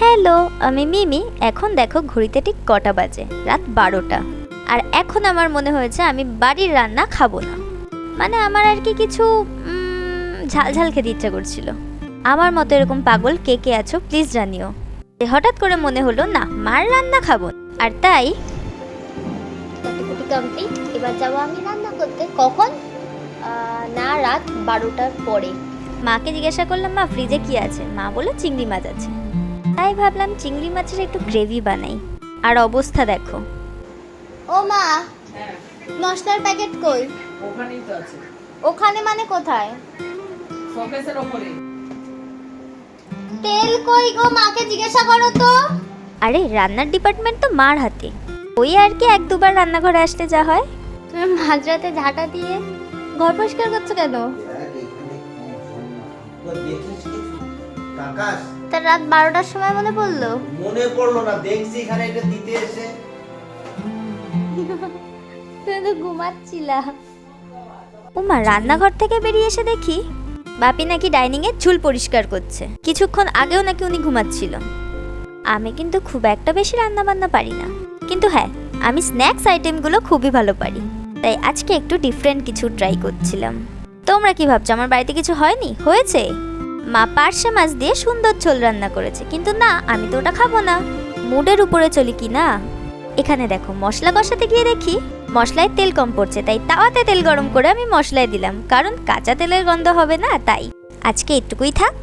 Hello, আমি মিমি। এখন দেখো ঘড়িতে ঠিক কটা বাজে, রাত 12টা। আর এখন আমার মনে হয়েছে আমি বাড়ির রান্না খাবো না। মানে আমার আর কি কিছু ঝাল ঝাল খেতে ইচ্ছা করছিল। আমার মতো এরকম পাগল কে কে আছো প্লিজ জানিও। হঠাৎ করে মনে হলো না, মার রান্না খাবো। আর তাই কমপ্লিট। এবার যাবো আমি রান্না করতে। কখন? না, রাত 12টার পরে। মাকে জিজ্ঞাসা করলাম, মা ফ্রিজে কি আছে? মা বলল চিংড়ি মাছ আছে। তাই ভাবলাম চিংড়ি মাছের একটু গ্রেভি বানাই। আর অবস্থা দেখো। ও মা, মশলার প্যাকেট কই? ওখানেই তো আছে। ওখানে মানে কোথায়? শোকেসের ওপরে। তেল কই গো? মাকে জিজ্ঞাসা করো তো। আরে রান্নার ডিপার্টমেন্ট তো মার হাতে। ওই আর কি এক দুবার রান্নাঘরে আসলে যা হয়। তুমি মাঝরাতে ঝাঁটা দিয়ে ঘর পরিষ্কার করছো কেন? তা রাত 12টার সময় মনে পড়লো? মনে পড়লো না, দেখছি এখানে এটা দিতে এসে। তুমি তো ঘুমাচ্ছিলা। উমা, রান্নাঘর থেকে বেরিয়ে এসে দেখি বাপি নাকি ডাইনিং এ ঝুল পরিষ্কার করছে। কিছুক্ষণ আগেও নাকি উনি ঘুমাচ্ছিল। আমি কিন্তু খুব একটা বেশি রান্না বান্না পারি না, কিন্তু হ্যাঁ, আমি স্ন্যাক্স আইটেমগুলো খুবই ভালো পারি। তাই আজকে একটু ডিফারেন্ট কিছু ট্রাই করছিলাম। তোমরা কি ভাবছো আমার বাড়িতে কিছু হয়নি? হয়েছে। মা পার্শে মাছ দিয়ে সুন্দর ঝোল রান্না করেছে, কিন্তু না, আমি তো ওটা খাবো না। মুডের উপরে চলি কি না। এখানে দেখো মশলা কষাতে গিয়ে দেখি মশলায় তেল কম পড়ছে, তাই তাওয়াতে তেল গরম করে আমি মশলায় দিলাম, কারণ কাঁচা তেলের গন্ধ হবে না। তাই আজকে এটুকুই থাক।